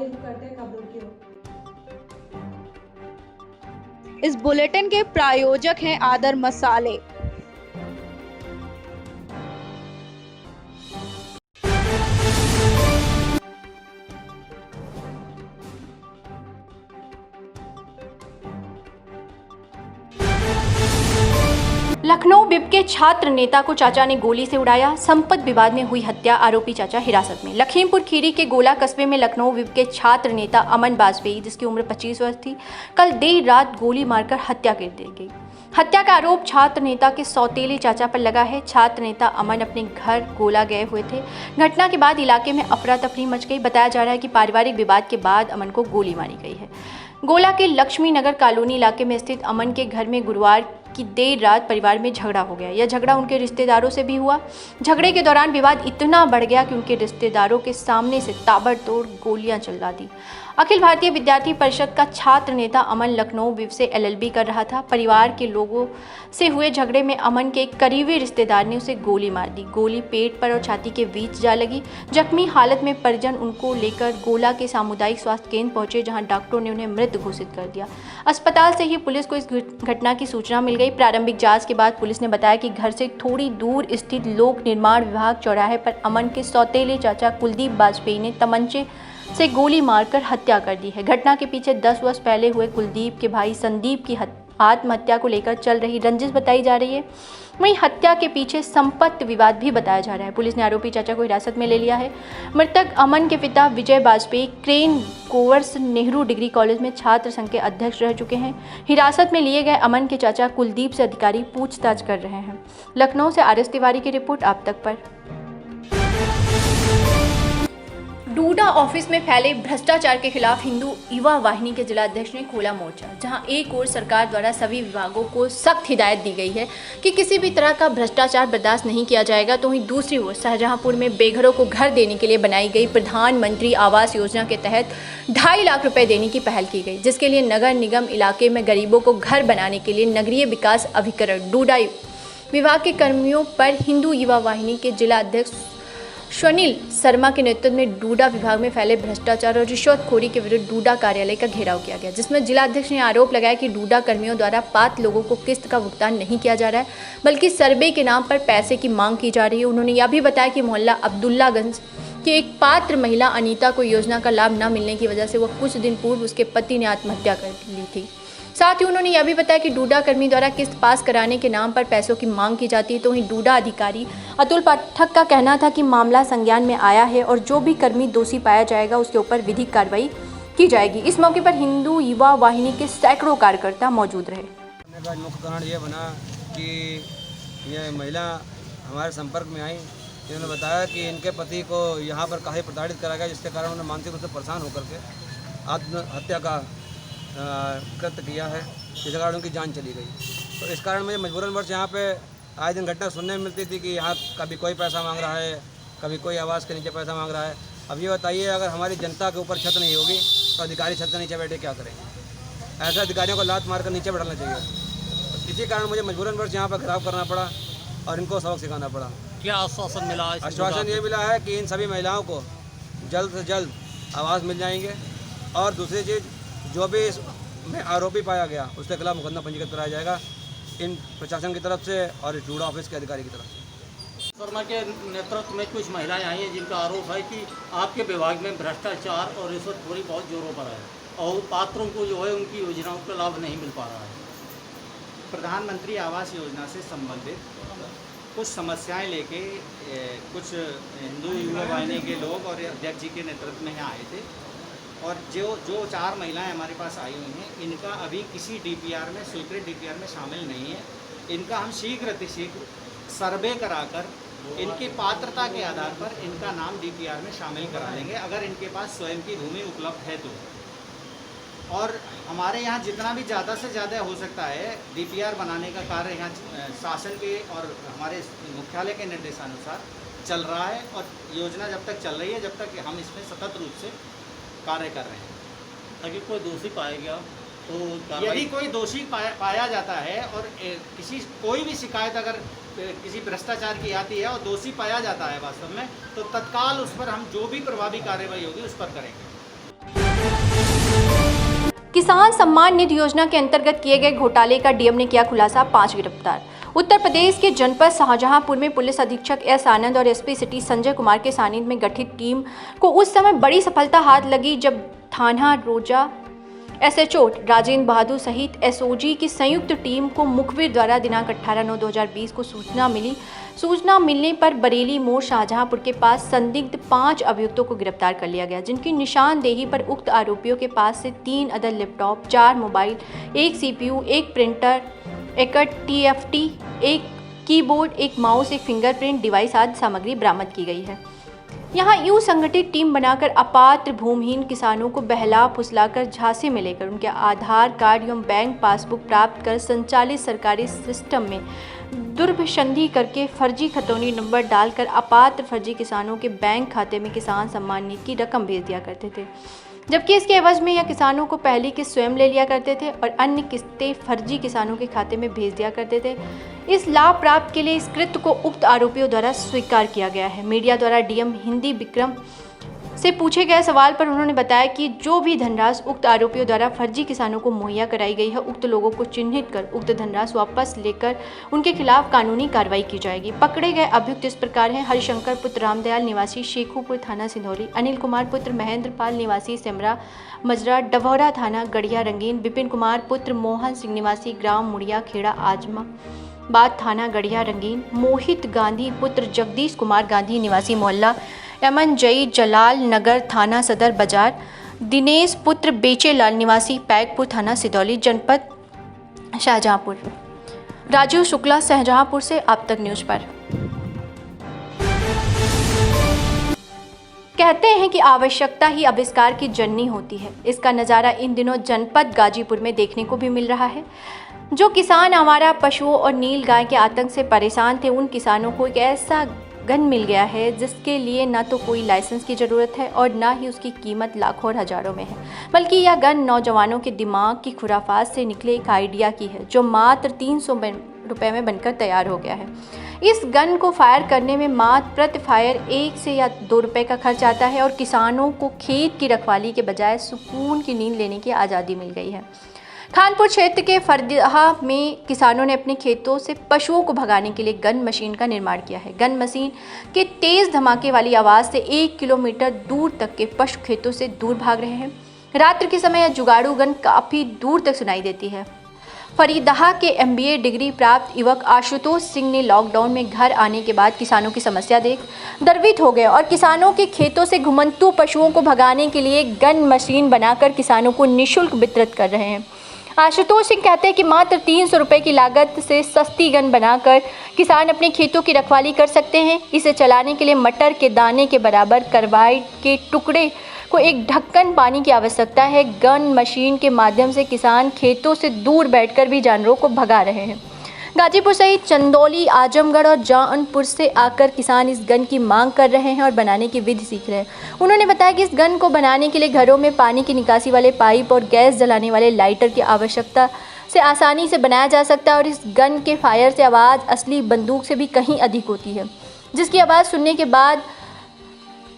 आगे करते हैं खबरों की ओर। इस बुलेटिन के प्रायोजक हैं आदर मसाले। लखनऊ विप के छात्र नेता को चाचा ने गोली से उड़ाया, संपत्ति विवाद में हुई हत्या, आरोपी चाचा हिरासत में। लखीमपुर खीरी के गोला कस्बे में लखनऊ विप के छात्र नेता अमन बाजपेयी, जिसकी उम्र 25 वर्ष थी, कल देर रात गोली मारकर हत्या कर दी गई। हत्या का आरोप छात्र नेता के सौतेले चाचा पर लगा है। छात्र नेता अमन अपने घर गोला गए हुए थे। घटना के बाद इलाके में अफरा तफरी मच गई। बताया जा रहा है कि पारिवारिक विवाद के बाद अमन को गोली मारी गई है। गोला के लक्ष्मी नगर कॉलोनी इलाके में स्थित अमन के घर में गुरुवार की देर रात परिवार में झगड़ा हो गया। यह झगड़ा उनके रिश्तेदारों से भी हुआ। झगड़े के दौरान विवाद इतना बढ़ गया कि उनके रिश्तेदारों के सामने से ताबड़तोड़ गोलियां चला दी। अखिल भारतीय विद्यार्थी परिषद का छात्र नेता अमन लखनऊ विव से LLB कर रहा था। परिवार के लोगों से हुए झगड़े में अमन के एक करीबी रिश्तेदार ने उसे गोली मार दी। गोली पेट पर और छाती के बीच जा लगी। जख्मी हालत में परिजन उनको लेकर गोला के सामुदायिक स्वास्थ्य केंद्र पहुंचे, जहां डॉक्टरों ने उन्हें मृत घोषित कर दिया। अस्पताल से ही पुलिस को इस घटना की सूचना मिल गई। प्रारंभिक जांच के बाद पुलिस ने बताया कि घर से थोड़ी दूर स्थित लोक निर्माण विभाग चौराहे पर अमन के सौतेले चाचा कुलदीप बाजपेयी ने तमंचे से गोली मारकर हत्या कर दी है। घटना के पीछे 10 वर्ष पहले हुए कुलदीप के भाई संदीप की आत्महत्या को लेकर चल रही रंजिश बताई जा रही है। वहीं हत्या के पीछे संपत्ति विवाद भी बताया जा रहा है। पुलिस ने आरोपी चाचा को हिरासत में ले लिया है। मृतक अमन के पिता विजय बाजपेयी क्रेन कोवर्स नेहरू डिग्री कॉलेज में छात्र संघ के अध्यक्ष रह चुके हैं। हिरासत में लिए गए अमन के चाचा कुलदीप से अधिकारी पूछताछ कर रहे हैं। लखनऊ से RS तिवारी की रिपोर्ट आप तक पर। डूडा ऑफिस में फैले भ्रष्टाचार के खिलाफ हिंदू युवा वाहिनी के जिला अध्यक्ष ने खोला मोर्चा, जहां एक ओर सरकार द्वारा सभी विभागों को सख्त हिदायत दी गई है कि किसी भी तरह का भ्रष्टाचार बर्दाश्त नहीं किया जाएगा, तो वहीं दूसरी ओर शाहजहांपुर में बेघरों को घर देने के लिए बनाई गई प्रधानमंत्री आवास योजना के तहत 2.5 लाख रुपए देने की पहल की गई, जिसके लिए नगर निगम इलाके में गरीबों को घर बनाने के लिए नगरीय विकास अभिकरण डूडा विभाग के कर्मियों पर हिंदू युवा वाहिनी के जिला अध्यक्ष स्वनिल शर्मा के नेतृत्व में डूडा विभाग में फैले भ्रष्टाचार और रिश्वतखोरी के विरुद्ध डूडा कार्यालय का घेराव किया गया, जिसमें जिला अध्यक्ष ने आरोप लगाया कि डूडा कर्मियों द्वारा पात्र लोगों को किस्त का भुगतान नहीं किया जा रहा है, बल्कि सर्वे के नाम पर पैसे की मांग की जा रही है। उन्होंने यह भी बताया कि मोहल्ला अब्दुल्लागंज की एक पात्र महिला अनीता को योजना का लाभ न मिलने की वजह से वह कुछ दिन पूर्व उसके पति ने आत्महत्या कर ली थी। साथ ही उन्होंने यह भी बताया कि डूडा कर्मी द्वारा किस्त पास कराने के नाम पर पैसों की मांग की जाती है। तो वहीं डूडा अधिकारी अतुल पाठक का कहना था कि मामला संज्ञान में आया है और जो भी कर्मी दोषी पाया जाएगा उसके ऊपर विधिक कार्रवाई की जाएगी। इस मौके पर हिंदू युवा वाहिनी के सैकड़ों कार्यकर्ता मौजूद रहे। मुख्य कारण ये बना कि ये महिला हमारे संपर्क में आई। इन्होंने बताया कि इनके पति को यहाँ पर काफ़ी प्रताड़ित करा गया, जिसके कारण उन्होंने मानसिक रूप से परेशान होकर के आत्महत्या का कृत्य किया है, जिसके कारण उनकी जान चली गई। तो इस कारण मुझे मजबूरन वर्ष यहाँ पे आए दिन घटना सुनने में मिलती थी कि यहाँ कभी कोई पैसा मांग रहा है, कभी कोई आवास के नीचे पैसा मांग रहा है। अब ये बताइए, अगर हमारी जनता के ऊपर छत नहीं होगी तो अधिकारी छत के नीचे बैठे क्या करेंगे? ऐसे अधिकारियों को लात मार कर नीचे बैठाना चाहिए। तो इसी कारण मुझे मजबूरन वर्ष यहाँ पर घेराव करना पड़ा और इनको सबक सिखाना पड़ा। क्या आश्वासन मिला? आश्वासन ये मिला है कि इन सभी महिलाओं को जल्द से जल्द आवास मिल जाएंगे और दूसरी चीज़, जो भी इसमें आरोपी पाया गया उसके खिलाफ मुकदमा पंजीकृत कराया जाएगा, इन प्रशासन की तरफ से और इस डूडा ऑफिस के अधिकारी की तरफ से। शर्मा के नेतृत्व में कुछ महिलाएं आई हैं जिनका आरोप है कि आपके विभाग में भ्रष्टाचार और रिश्वतखोरी बहुत जोरों पर है और पात्रों को जो है उनकी योजनाओं का लाभ नहीं मिल पा रहा है। प्रधानमंत्री आवास योजना से संबंधित कुछ समस्याएं लेके कुछ हिंदू युवा वाहिनी के लोग और अध्यक्ष जी के नेतृत्व में यहाँ आए थे और जो 4 महिलाएं हमारे पास आई हुई हैं, इनका अभी किसी DPR में, स्वीकृत DPR में शामिल नहीं है। इनका हम शीघ्र अतिशीघ्र सर्वे कराकर इनकी पात्रता के आधार पर इनका नाम DPR में शामिल करा लेंगे, अगर इनके पास स्वयं की भूमि उपलब्ध है तो। और हमारे यहाँ जितना भी ज़्यादा से ज़्यादा हो सकता है DPR बनाने का कार्य यहाँ शासन के और हमारे मुख्यालय के निर्देशानुसार चल रहा है और योजना जब तक चल रही है, जब तक हम इसमें सतत रूप से कार्य कर रहे हैं। अगर कोई दोषी पाया गया तो यदि कोई दोषी पाया जाता है और कोई भी शिकायत अगर किसी भ्रष्टाचार की आती है और दोषी पाया जाता है वास्तव में, तो तत्काल उस पर हम जो भी प्रभावी कार्रवाई होगी उस पर करेंगे। किसान सम्मान निधि योजना के अंतर्गत किए गए घोटाले का डीएम ने किया खुलासा, 5 गिरफ्तार। उत्तर प्रदेश के जनपद शाहजहांपुर में पुलिस अधीक्षक एस आनंद और एसपी सिटी संजय कुमार के सानिध्य में गठित टीम को उस समय बड़ी सफलता हाथ लगी जब थाना रोजा एसएचओ राजेंद्र बहादुर सहित एसओजी की संयुक्त टीम को मुखबिर द्वारा दिनांक 18/9/2020 को सूचना मिलने पर बरेली मोड़ शाहजहांपुर के पास संदिग्ध 5 अभियुक्तों को गिरफ्तार कर लिया गया, जिनकी निशानदेही पर उक्त आरोपियों के पास से 3 अदद laptop, 4 mobile, 1 CPU, 1 printer, 1 TFT, 1 keyboard, 1 mouse, 1 fingerprint device आदि सामग्री बरामद की गई है। यहाँ यूं संगठित टीम बनाकर अपात्र भूमिहीन किसानों को बहला फुसलाकर झांसे में लेकर उनके आधार कार्ड एवं बैंक पासबुक प्राप्त कर संचालित सरकारी सिस्टम में दुर्भिसंधि करके फर्जी खतौनी नंबर डालकर अपात्र फर्जी किसानों के बैंक खाते में किसान सम्मान निधि की रकम भेज दिया करते थे, जबकि इसके एवज में यह किसानों को पहली किस्त स्वयं ले लिया करते थे और अन्य किस्तें फर्जी किसानों के खाते में भेज दिया करते थे। इस लाभ प्राप्त के लिए इस कृत्य को उक्त आरोपियों द्वारा स्वीकार किया गया है। मीडिया द्वारा डीएम हिंदी विक्रम से पूछे गए सवाल पर उन्होंने बताया कि जो भी धनराशि उक्त आरोपियों द्वारा फर्जी किसानों को मुहैया कराई गई है, उक्त लोगों को चिन्हित कर उक्त धनराशि वापस लेकर उनके खिलाफ कानूनी कार्रवाई की जाएगी। पकड़े गए अभियुक्त इस प्रकार हैं: हरिशंकर पुत्र रामदयाल निवासी शेखुपुर थाना सिंधौली, अनिल कुमार पुत्र महेंद्र पाल निवासी सिमरा मजरा डभौरा थाना गढ़िया रंगीन, विपिन कुमार पुत्र मोहन सिंह निवासी ग्राम मुड़िया खेड़ा आजमा बाद थाना गढ़िया रंगीन, मोहित गांधी पुत्र जगदीश कुमार गांधी निवासी मोहल्ला एमन जई जलाल नगर थाना सदर बाजार, दिनेश पुत्र बेचेलाल निवासी पैकपुर थाना सिदौली जनपद शाहजहांपुर। राजीव शुक्ला शाहजहांपुर से आप तक न्यूज पर। कहते हैं कि आवश्यकता ही आविष्कार की जननी होती है। इसका नज़ारा इन दिनों जनपद गाजीपुर में देखने को भी मिल रहा है। जो किसान आवारा पशुओं और नील गाय के आतंक से परेशान थे, उन किसानों को एक ऐसा गन मिल गया है जिसके लिए ना तो कोई लाइसेंस की ज़रूरत है और ना ही उसकी कीमत लाखों और हज़ारों में है, बल्कि यह गन नौजवानों के दिमाग की खुराफात से निकले एक आइडिया की है जो मात्र 300 रुपये में बनकर तैयार हो गया है। इस गन को फायर करने में मात्र प्रति फायर 1 से या 2 रुपये का खर्च आता है और किसानों को खेत की रखवाली के बजाय सुकून की नींद लेने की आज़ादी मिल गई है। खानपुर क्षेत्र के फरदहा में किसानों ने अपने खेतों से पशुओं को भगाने के लिए गन मशीन का निर्माण किया है। गन मशीन के तेज धमाके वाली आवाज़ से 1 किलोमीटर दूर तक के पशु खेतों से दूर भाग रहे हैं। रात्रि के समय यह जुगाड़ू गन काफ़ी दूर तक सुनाई देती है। फरीदहा के MBA डिग्री प्राप्त युवक आशुतोष सिंह ने लॉकडाउन में घर आने के बाद किसानों की समस्या देख गर्वित हो गए और किसानों के खेतों से घुमंतू पशुओं को भगाने के लिए गन मशीन बनाकर किसानों को निःशुल्क वितरित कर रहे हैं। आशुतोष सिंह कहते हैं कि मात्र 300 रुपये की लागत से सस्ती गन बनाकर किसान अपने खेतों की रखवाली कर सकते हैं। इसे चलाने के लिए मटर के दाने के बराबर कार्बाइड के टुकड़े को एक ढक्कन पानी की आवश्यकता है। गन मशीन के माध्यम से किसान खेतों से दूर बैठकर भी जानवरों को भगा रहे हैं। गाजीपुर सहित चंदौली, आजमगढ़ और जौनपुर से आकर किसान इस गन की मांग कर रहे हैं और बनाने की विधि सीख रहे हैं। उन्होंने बताया कि इस गन को बनाने के लिए घरों में पानी की निकासी वाले पाइप और गैस जलाने वाले लाइटर की आवश्यकता से आसानी से बनाया जा सकता है और इस गन के फायर से आवाज़ असली बंदूक से भी कहीं अधिक होती है, जिसकी आवाज़ सुनने के बाद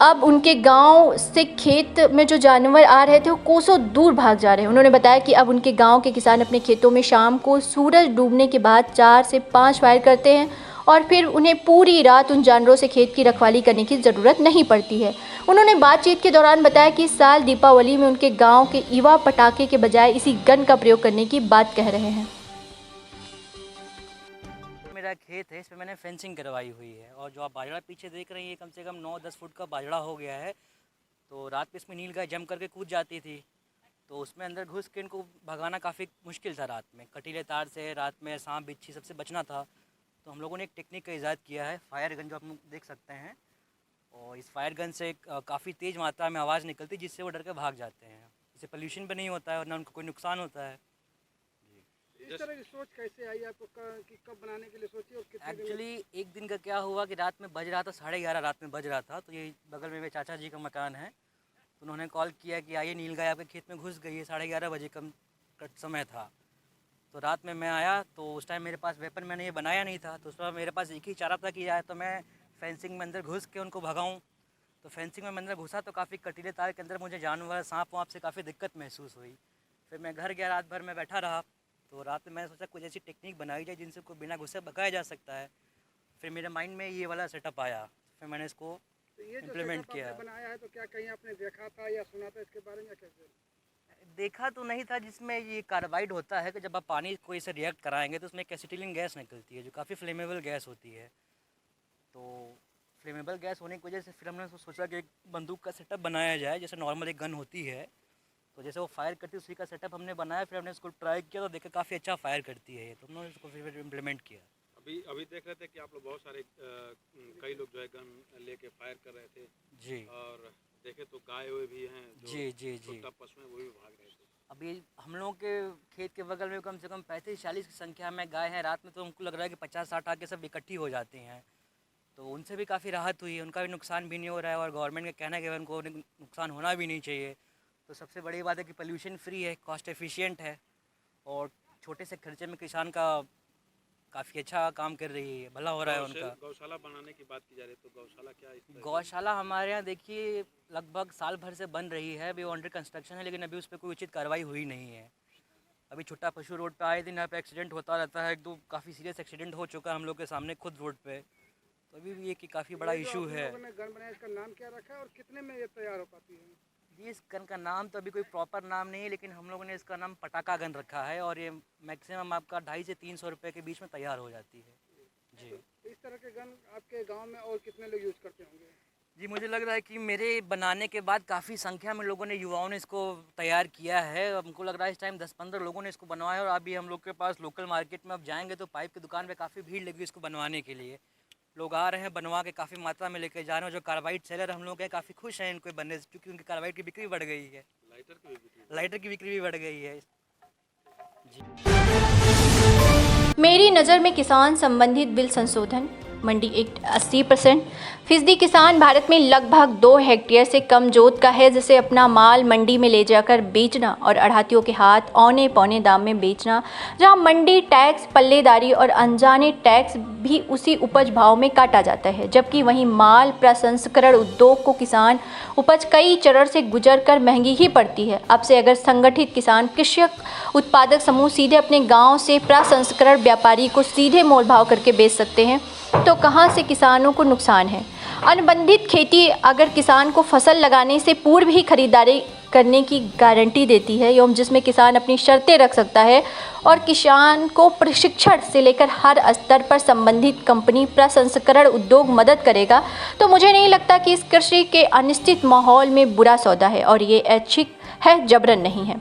अब उनके गांव से खेत में जो जानवर आ रहे थे वो कोसों दूर भाग जा रहे हैं। उन्होंने बताया कि अब उनके गांव के किसान अपने खेतों में शाम को सूरज डूबने के बाद 4 से 5 फायर करते हैं और फिर उन्हें पूरी रात उन जानवरों से खेत की रखवाली करने की ज़रूरत नहीं पड़ती है। उन्होंने बातचीत के दौरान बताया कि इस साल दीपावली में उनके गाँव के युवा पटाखे के बजाय इसी गन का प्रयोग करने की बात कह रहे हैं। मेरा खेत है, इसमें मैंने फेंसिंग करवाई हुई है और जो आप बाजरा पीछे देख रहे हैं ये कम से कम 9-10 फुट का बाजरा हो गया है। तो रात में इसमें नील गाय जम करके कूद जाती थी, तो उसमें अंदर घुस के इनको भगाना काफ़ी मुश्किल था। रात में कटीले तार से, रात में सांप बिच्छी सबसे बचना था। तो हम लोगों ने एक टेक्निक का ईजाद किया है, फायर गन, जो आप देख सकते हैं। और इस फायर गन से काफ़ी तेज़ मात्रा में आवाज़ निकलती है जिससे वो डर के भाग जाते हैं। इससे पोल्यूशन भी नहीं होता है और ना उनको कोई नुकसान होता है। इस तरह की सोच कैसे आई आपको कि कब बनाने के लिए सोची और कितने दिन? एक्चुअली एक दिन का क्या हुआ कि रात में बज रहा था, 11:30 रात में बज रहा था। तो ये बगल में मेरे चाचा जी का मकान है, तो उन्होंने कॉल किया कि आइए नील गाय आपके खेत में घुस गई है। 11:30 बजे कम समय था। तो रात में मैं आया तो उस टाइम मेरे पास वेपन मैंने ये बनाया नहीं था। तो उस पर मेरे पास एक ही चारा था कि या तो मैं फेंसिंग में अंदर घुस के उनको भगाऊँ। तो फेंसिंग में अंदर घुसा तो काफ़ी कटीले तार के अंदर मुझे जानवर सांप वाँप से काफ़ी दिक्कत महसूस हुई। फिर मैं घर गया, रात भर मैं बैठा रहा। तो रात में मैंने सोचा कुछ ऐसी टेक्निक बनाई जाए जिनसे को बिना घुसे भगाया जा सकता है। फिर मेरे माइंड में ये वाला सेटअप आया, फिर मैंने इसको तो ये जो इम्प्लीमेंट setup किया। आपने बनाया है तो क्या कहीं आपने देखा था या सुना था इसके बारे में, या कैसे? देखा तो नहीं था, जिसमें ये कार्बाइड होता है कि जब आप पानी को इसे रिएक्ट कराएंगे तो उसमें एक एसिटिलीन गैस निकलती है जो काफ़ी फ्लेमेबल गैस होती है। तो फ्लेमेबल गैस होने की वजह से फिर हमने सोचा कि एक बंदूक का सेटअप बनाया जाए, जैसे नॉर्मल एक गन होती है तो जैसे वो फायर करती है उसी का सेटअप हमने बनाया। फिर हमने इसको ट्राई किया तो देखा काफ़ी अच्छा फायर करती है ये, तो हमने इसको फिर इम्प्लीमेंट किया। अभी देख रहे थे कि आप लोग बहुत सारे कई लोग जो है गन लेके फायर कर रहे थे जी, और देखे तो गाय हुए भी हैं जो जी जी जी। छोटा पशु है वो भी भाग रहे थे। अभी हम लोगों के खेत के बगल में कम से कम 35-40 की संख्या में गाय हैं। रात में तो हमको लग रहा है कि 50-60 आके सब इकट्ठी हो जाती हैं, तो उनसे भी काफ़ी राहत हुई है, उनका भी नुकसान भी नहीं हो रहा है और गवर्नमेंट का कहना है कि उनको नुकसान होना भी नहीं चाहिए। तो सबसे बड़ी बात है कि पोल्यूशन फ्री है, कॉस्ट एफिशिएंट है और छोटे से खर्चे में किसान का काफ़ी अच्छा काम कर रही है, भला हो रहा है उनका। गौशाला बनाने की बात की जा रही है तो गौशाला क्या इस तरह गौशाला हमारे यहाँ देखिए लगभग साल भर से बन रही है, अभी वो अंडर कंस्ट्रक्शन है, लेकिन अभी उस पर कोई उचित कार्रवाई हुई नहीं है। अभी छोटा पशु रोड पे आए दिन यहाँ पे एक्सीडेंट होता रहता है, एक दो काफ़ी सीरियस एक्सीडेंट हो चुका है हम लोग के सामने खुद रोड पे, तो अभी भी ये कि काफ़ी बड़ा ये जो इशू आप है। लोगों ने गन बनाया इसका नाम क्या रखा है और कितने में ये तैयार हो पाती है? जी, इस गन का नाम तो अभी कोई प्रॉपर नाम नहीं है, लेकिन हम लोगों ने इसका नाम पटाखा गन रखा है और ये मैक्सिमम आपका 250 से 300 रुपये के बीच में तैयार हो जाती है। जी तो इस तरह के गन आपके गांव में और कितने लोग यूज़ करते होंगे? जी, मुझे लग रहा है कि मेरे बनाने के बाद काफ़ी संख्या में लोगों ने, युवाओं ने इसको तैयार किया है। हमको लग रहा है इस टाइम 10-15 लोगों ने इसको बनवाया है और अभी हम लोग के पास लोकल मार्केट में अब जाएंगे तो पाइप की दुकान पे काफ़ी भीड़ लगी इसको बनवाने के लिए। लोग आ रहे हैं बनवा के काफ़ी मात्रा में लेके जा रहे हैं। जो कार्बाइड सेलर हम लोग हैं काफ़ी खुश हैं इनको बनने से, क्योंकि उनकी कार्बाइड की बिक्री बढ़ गई है, लाइटर की बिक्री भी बढ़ गई है। मेरी नज़र में किसान संबंधित बिल संशोधन, मंडी एक्ट 80%। किसान भारत में लगभग 2 हेक्टेयर से कम जोत का है, जिसे अपना माल मंडी में ले जाकर बेचना और आढ़तियों के हाथ औने पौने दाम में बेचना, जहां मंडी टैक्स, पल्लेदारी और अनजाने टैक्स भी उसी उपज भाव में काटा जाता है, जबकि वहीं माल प्रसंस्करण उद्योग को किसान उपज कई चरण से गुजर कर महंगी ही पड़ती है। अब से अगर संगठित किसान कृषक उत्पादक समूह सीधे अपने गाँव से प्रसंस्करण व्यापारी को सीधे मोल भाव करके बेच सकते हैं, तो कहां से किसानों को नुकसान है। अनुबंधित खेती अगर किसान को फसल लगाने से पूर्व ही खरीदारी करने की गारंटी देती है एवं जिसमें किसान अपनी शर्तें रख सकता है और किसान को प्रशिक्षण से लेकर हर स्तर पर संबंधित कंपनी प्रसंस्करण उद्योग मदद करेगा, तो मुझे नहीं लगता कि इस कृषि के अनिश्चित माहौल में बुरा सौदा है और ये ऐच्छिक है, जबरन नहीं है।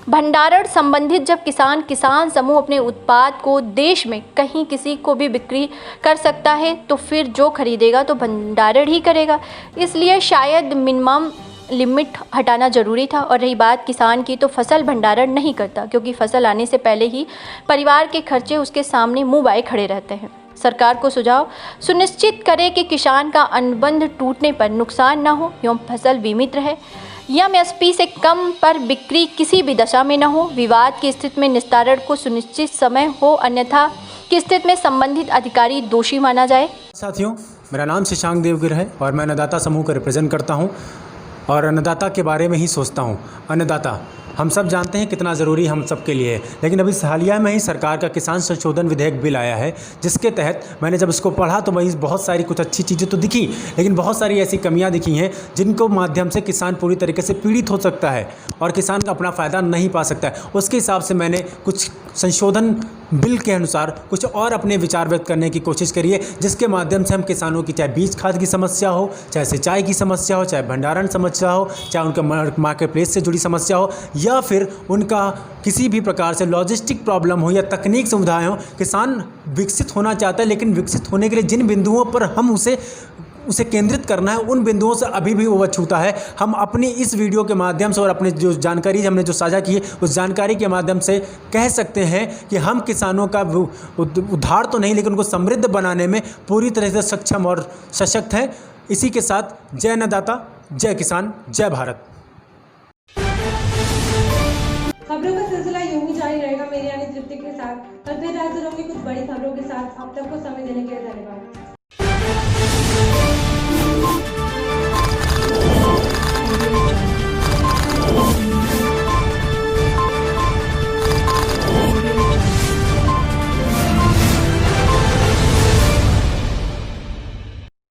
भंडारण संबंधित जब किसान समूह अपने उत्पाद को देश में कहीं किसी को भी बिक्री कर सकता है, तो फिर जो खरीदेगा तो भंडारण ही करेगा। इसलिए शायद मिनिमम लिमिट हटाना जरूरी था। और रही बात किसान की, तो फसल भंडारण नहीं करता, क्योंकि फसल आने से पहले ही परिवार के खर्चे उसके सामने मुंह बाए खड़े रहते हैं। सरकार को सुझाव सुनिश्चित करे कि किसान का अनुबंध टूटने पर नुकसान न हो एवं फसल बीमित रहे। एमएसपी से कम पर बिक्री किसी भी दशा में न हो। विवाद की स्थिति में निस्तारण को सुनिश्चित समय हो, अन्यथा की स्थिति में संबंधित अधिकारी दोषी माना जाए। साथियों, मेरा नाम शशांक देवगिर है और मैं अन्नदाता समूह का रिप्रेजेंट करता हूं और अन्नदाता के बारे में ही सोचता हूं। अन्नदाता हम सब जानते हैं कितना ज़रूरी हम सब के लिए है, लेकिन अभी हालिया में ही सरकार का किसान संशोधन विधेयक बिल आया है, जिसके तहत मैंने जब इसको पढ़ा तो वही बहुत सारी कुछ अच्छी चीज़ें तो दिखी, लेकिन बहुत सारी ऐसी कमियां दिखी हैं जिनको माध्यम से किसान पूरी तरीके से पीड़ित हो सकता है और किसान का अपना फ़ायदा नहीं पा सकता है। उसके हिसाब से मैंने कुछ संशोधन बिल के अनुसार कुछ और अपने विचार व्यक्त करने की कोशिश करी है, जिसके माध्यम से हम किसानों की चाहे बीज खाद की समस्या हो, चाहे सिंचाई की समस्या हो, चाहे भंडारण समस्या हो, चाहे उनका मार्केट प्लेस से जुड़ी समस्या हो, या फिर उनका किसी भी प्रकार से लॉजिस्टिक प्रॉब्लम हो या तकनीक सुविधाएं हो। किसान विकसित होना चाहता है, लेकिन विकसित होने के लिए जिन बिंदुओं पर हम उसे केंद्रित करना है, उन बिंदुओं से अभी भी वो छूता है। हम अपनी इस वीडियो के माध्यम से और अपने जो जानकारी हमने जो साझा की है, उस जानकारी के माध्यम से कह सकते हैं कि हम किसानों का उद्धार तो नहीं, लेकिन उनको समृद्ध बनाने में पूरी तरह से सक्षम और सशक्त हैं। इसी के साथ जय अन्नदाता, जय किसान, जय भारत। खबरों का सिलसिला यूं ही जारी रहेगा मेरी यानी तृप्ति के साथ। कल फिर हाजिर होंगे कुछ बड़ी खबरों के साथ। अब तक को समय देने के लिए धन्यवाद।